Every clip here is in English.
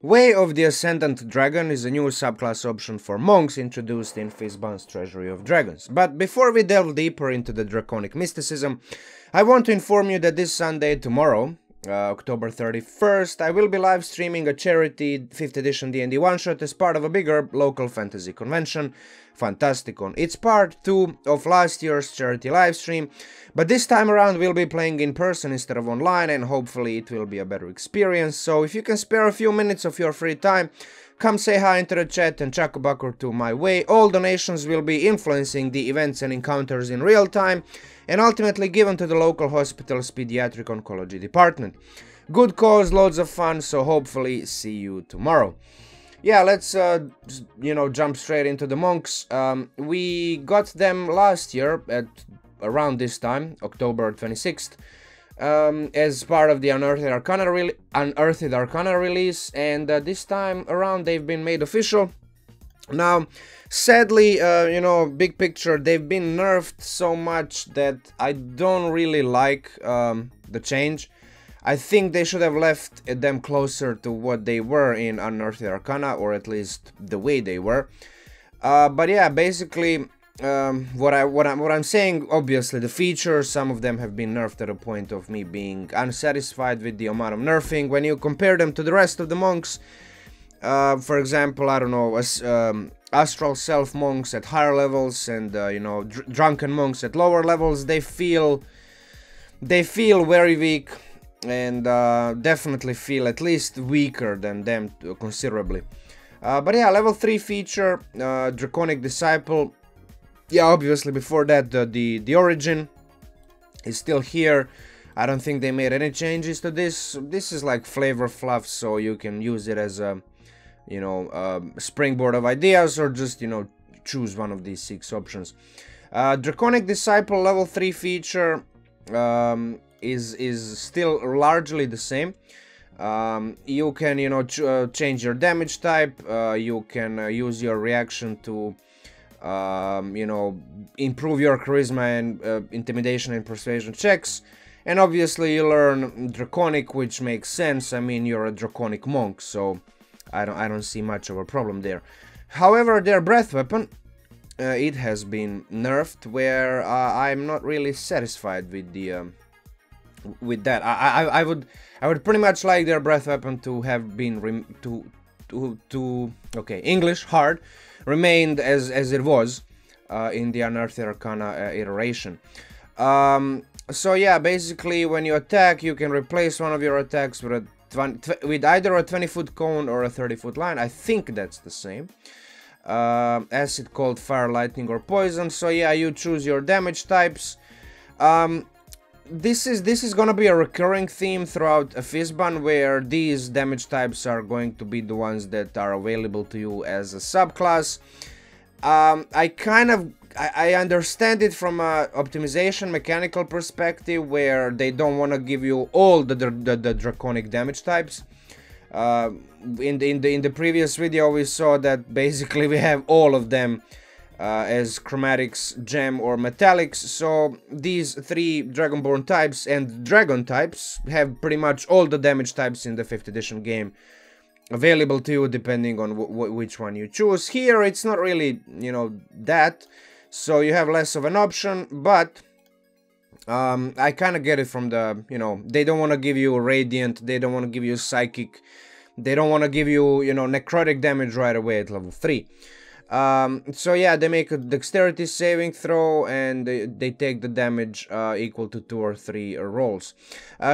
Way of the Ascendant Dragon is a new subclass option for monks introduced in Fizban's Treasury of Dragons. But before we delve deeper into the draconic mysticism, I want to inform you that this Sunday, tomorrow, October 31st, I will be live streaming a charity 5th edition D&D one-shot as part of a bigger local fantasy convention, Fantasticon. It's part 2 of last year's charity livestream, but this time around we'll be playing in person instead of online, and hopefully it will be a better experience. So if you can spare a few minutes of your free time, come say hi into the chat and chuck a buck or two my way. All donations will be influencing the events and encounters in real time, and ultimately given to the local hospital's pediatric oncology department. Good cause, loads of fun, so hopefully see you tomorrow. Yeah, let's, jump straight into the monks. We got them last year at around this time, October 26th, as part of the Unearthed Arcana release, and this time around they've been made official. Now, sadly, big picture, they've been nerfed so much that I don't really like the change. I think they should have left them closer to what they were in Unearthed Arcana, or at least the way they were. But yeah, basically, what I'm saying, obviously, the features, some of them have been nerfed to the point of me being unsatisfied with the amount of nerfing. When you compare them to the rest of the monks, for example, I don't know, Astral Self monks at higher levels and, Drunken monks at lower levels, they feel very weak. And definitely feel at least weaker than them considerably. But yeah, level 3 feature, Draconic Disciple. Yeah, obviously before that the Origin is still here. I don't think they made any changes to this. This is like flavor fluff, so you can use it as a, springboard of ideas, or just, choose one of these 6 options. Draconic Disciple level 3 feature is still largely the same. You can, change your damage type. You can use your reaction to, improve your charisma and intimidation and persuasion checks. And obviously you learn Draconic, which makes sense. I mean, you're a Draconic monk, so I don't see much of a problem there. However, their breath weapon, it has been nerfed, where I'm not really satisfied with the with that. I would pretty much like their breath weapon to have been English hard remained as it was in the Unearthed Arcana iteration. So yeah, basically when you attack, you can replace one of your attacks with either a 20-foot cone or a 30-foot line. I think that's the same. Acid, cold, fire, lightning, or poison. So yeah, you choose your damage types. This is gonna be a recurring theme throughout Fizban, where these damage types are going to be the ones that are available to you as a subclass. I understand it from a optimization mechanical perspective, where they don't want to give you all the draconic damage types. In the previous video we saw that basically we have all of them as chromatics, gem, or metallics. So these 3 dragonborn types and dragon types have pretty much all the damage types in the 5th edition game available to you, depending on which one you choose. Here it's not really, that, so you have less of an option, but I kind of get it from the, they don't want to give you radiant, they don't want to give you psychic, they don't want to give you, necrotic damage right away at level 3. So yeah, they make a dexterity saving throw, and they take the damage equal to 2 or 3 rolls.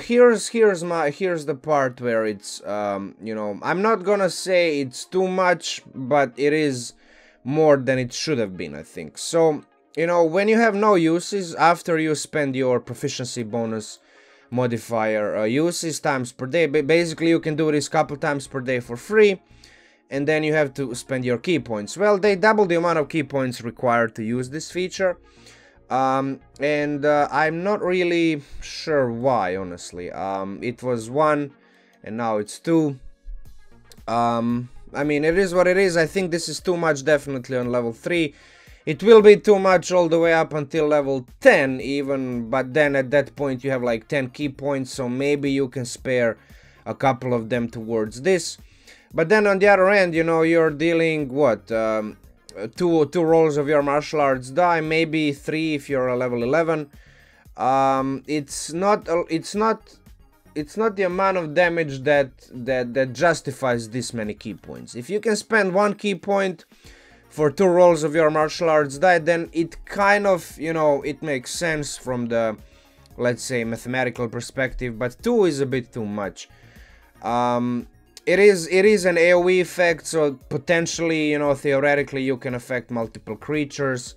Here's the part where it's I'm not gonna say it's too much, but it is more than it should have been, I think. So when you have no uses after you spend your proficiency bonus modifier uses times per day, basically you can do this couple times per day for free. And then you have to spend your key points. Well, they double the amount of key points required to use this feature. I'm not really sure why, honestly. It was 1, and now it's 2. I mean, it is what it is. I think this is too much, definitely, on level 3. It will be too much all the way up until level 10, even. But then at that point, you have like 10 key points, so maybe you can spare a couple of them towards this. But then on the other end, you know, you're dealing what, two rolls of your martial arts die, maybe 3 if you're a level 11. It's not the amount of damage that justifies this many key points. If you can spend 1 key point for 2 rolls of your martial arts die, then it kind of, you know, it makes sense from the, let's say, mathematical perspective, but 2 is a bit too much. It is an AoE effect, so potentially, you know, theoretically you can affect multiple creatures,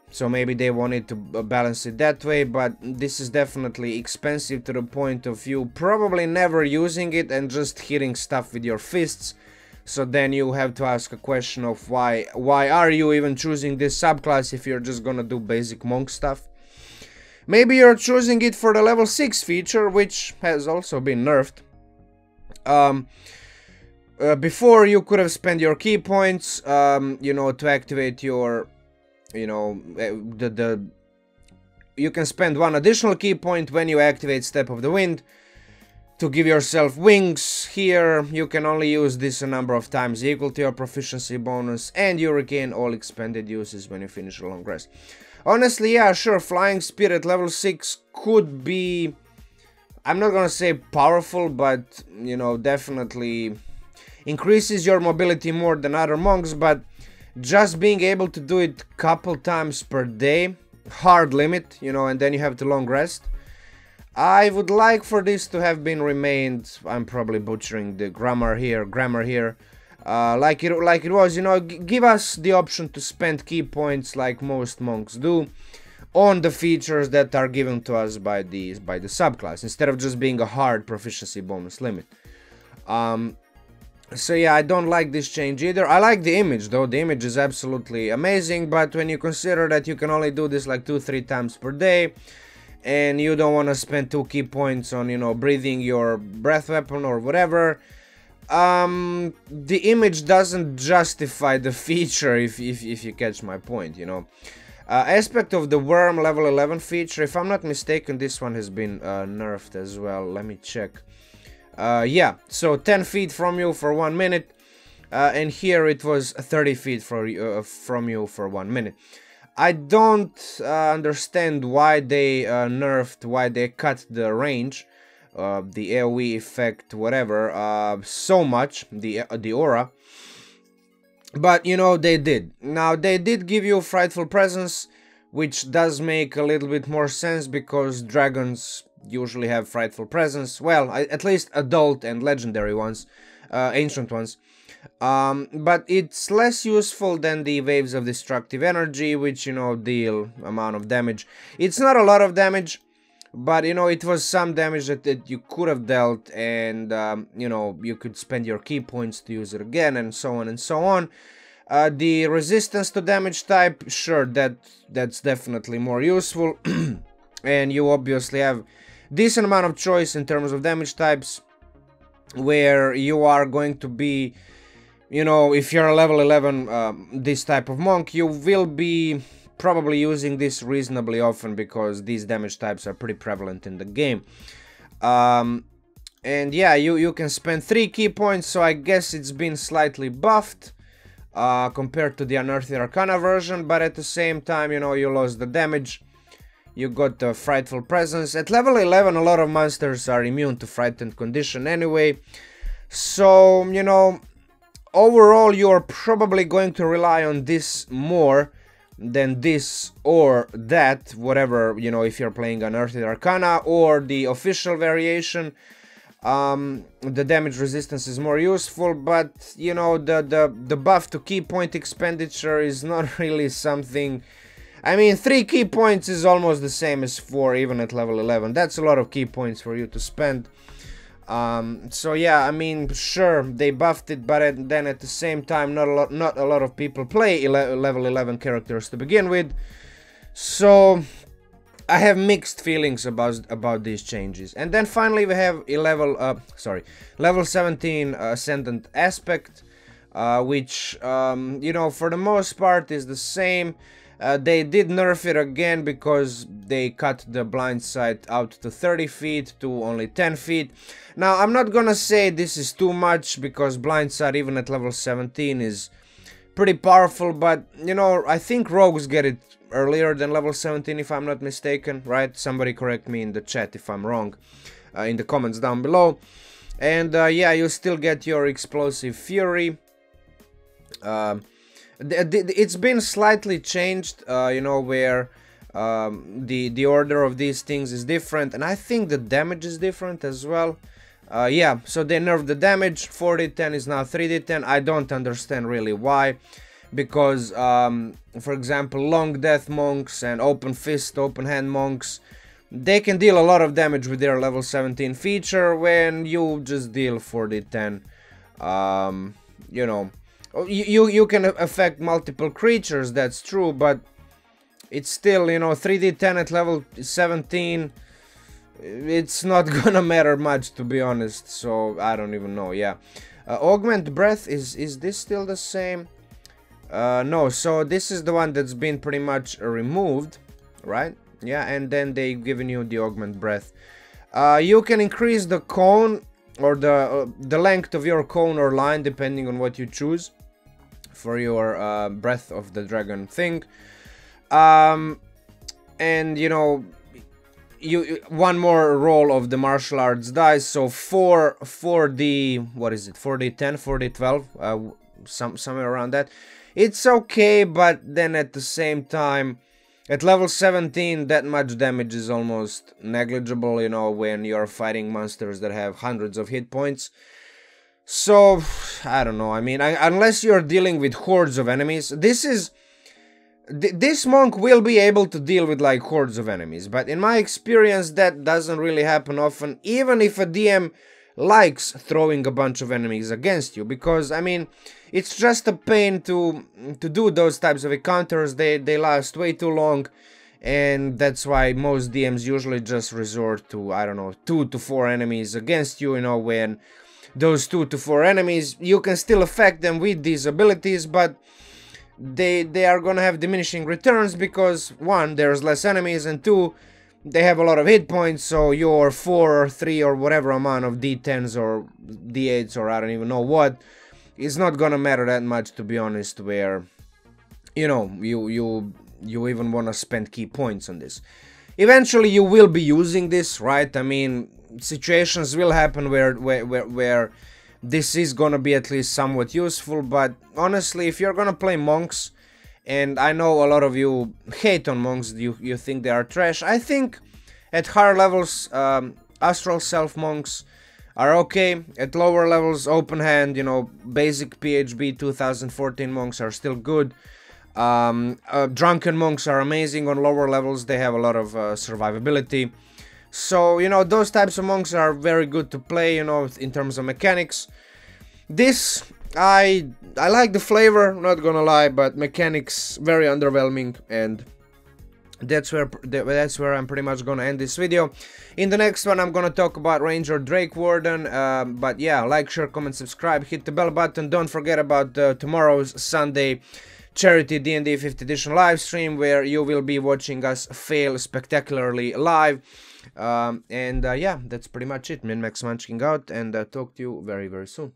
so maybe they wanted to balance it that way, but this is definitely expensive to the point of you probably never using it and just hitting stuff with your fists. So then you have to ask a question of why are you even choosing this subclass if you're just gonna do basic monk stuff? Maybe you're choosing it for the level 6 feature, which has also been nerfed. Before you could have spent your key points, you know, to activate your, you know, you can spend 1 additional key point when you activate Step of the Wind to give yourself wings. Here you can only use this a number of times equal to your proficiency bonus, and you regain all expended uses when you finish a long rest. Honestly, yeah, sure, Flying Speed at level 6 could be, I'm not gonna say powerful, but, you know, definitely increases your mobility more than other monks, but just being able to do it couple times per day, hard limit, you know, and then you have to long rest. I would like for this to have been remained, I'm probably butchering the grammar here, like it was, you know, give us the option to spend key points like most monks do on the features that are given to us by the subclass, instead of just being a hard proficiency bonus limit. So yeah, I don't like this change either. I like the image though, the image is absolutely amazing, but when you consider that you can only do this like 2-3 times per day, and you don't want to spend 2 key points on, you know, breathing your breath weapon or whatever, the image doesn't justify the feature, if you catch my point, you know. Aspect of the Worm level 11 feature, if I'm not mistaken, this one has been nerfed as well. Let me check. Yeah, so 10 feet from you for 1 minute, and here it was 30 feet from you for 1 minute. I don't understand why they nerfed, why they cut the range, the AoE effect, whatever, so much, the aura. But, you know, they did. Now, they did give you Frightful Presence, which does make a little bit more sense, because dragons usually have Frightful Presence. Well, at least adult and legendary ones, ancient ones. But it's less useful than the Waves of Destructive Energy, which, you know, deal amount of damage. It's not a lot of damage, but, you know, it was some damage that you could have dealt, and, you know, you could spend your key points to use it again, and so on and so on. The resistance to damage type, sure, that's definitely more useful. And you obviously have decent amount of choice in terms of damage types, where you are going to be, you know, if you're a level 11 this type of monk, you will be probably using this reasonably often, because these damage types are pretty prevalent in the game. And yeah, you can spend 3 key points, so I guess it's been slightly buffed compared to the Unearthly Arcana version, but at the same time, you know, you lost the damage. You got the Frightful Presence. At level 11, a lot of monsters are immune to Frightened Condition anyway. So, you know, overall, you're probably going to rely on this more than this or that, whatever, you know, if you're playing Unearthly Arcana or the official variation. The damage resistance is more useful, but, you know, the buff to key point expenditure is not really something. I mean, 3 key points is almost the same as 4, even at level 11. That's a lot of key points for you to spend. So yeah, I mean, sure, they buffed it, but then at the same time, not a lot of people play level 11 characters to begin with. So I have mixed feelings about these changes. And then finally we have level 17 Ascendant aspect, which, you know, for the most part is the same. They did nerf it again because they cut the blind sight out to 30 feet to only 10 feet. Now, I'm not gonna say this is too much because blind sight even at level 17 is pretty powerful, but you know, I think rogues get it earlier than level 17 if I'm not mistaken, right? Somebody correct me in the chat if I'm wrong, in the comments down below. And yeah, you still get your explosive fury. It's been slightly changed, you know, where the order of these things is different, and I think the damage is different as well. Yeah, so they nerfed the damage. 4d10 is now 3d10. I don't understand really why, because for example, long death monks and open fist, open hand monks, they can deal a lot of damage with their level 17 feature when you just deal 4d10. You know, you can affect multiple creatures, that's true, but it's still, you know, 3d10 at level 17, it's not gonna matter much, to be honest, so I don't even know. Yeah, Augment Breath, is this still the same? No, so this is the one that's been pretty much removed, right? Yeah, and then they've given you the Augment Breath. You can increase the cone, or the length of your cone or line, depending on what you choose for your Breath of the Dragon thing. And you know, one more roll of the martial arts dice, so 4d, what is it, 4d10, 4d12, somewhere around that. It's okay, but then at the same time, at level 17, that much damage is almost negligible, you know, when you're fighting monsters that have hundreds of hit points. So, I don't know, I mean, unless you're dealing with hordes of enemies, this monk will be able to deal with, like, hordes of enemies, but in my experience, that doesn't really happen often, even if a DM likes throwing a bunch of enemies against you, because, I mean, it's just a pain to do those types of encounters. They last way too long, and that's why most DMs usually just resort to, I don't know, 2 to 4 enemies against you, you know, when those 2 to 4 enemies, you can still affect them with these abilities, but they are gonna have diminishing returns because, 1, there's less enemies, and 2, they have a lot of hit points, so your 4 or 3 or whatever amount of d10s or d8s or I don't even know what is not gonna matter that much, to be honest, where, you know, you even wanna spend key points on this. Eventually you will be using this, right? I mean, situations will happen where this is gonna be at least somewhat useful, but honestly, if you're gonna play monks, and I know a lot of you hate on monks, you think they are trash, I think at higher levels, Astral Self monks are okay. At lower levels, open hand, you know, basic PHB 2014 monks are still good. Drunken monks are amazing on lower levels, they have a lot of survivability. So, you know, those types of monks are very good to play, you know, in terms of mechanics. This, I like the flavor, not gonna lie, but mechanics very underwhelming, and that's where I'm pretty much gonna end this video. In the next one, I'm gonna talk about Ranger Drake Warden, but yeah, like, share, comment, subscribe, hit the bell button. Don't forget about tomorrow's Sunday charity D&D 5th edition live stream, where you will be watching us fail spectacularly live. And yeah, that's pretty much it. Min Max Munchking out, and talk to you very, very soon.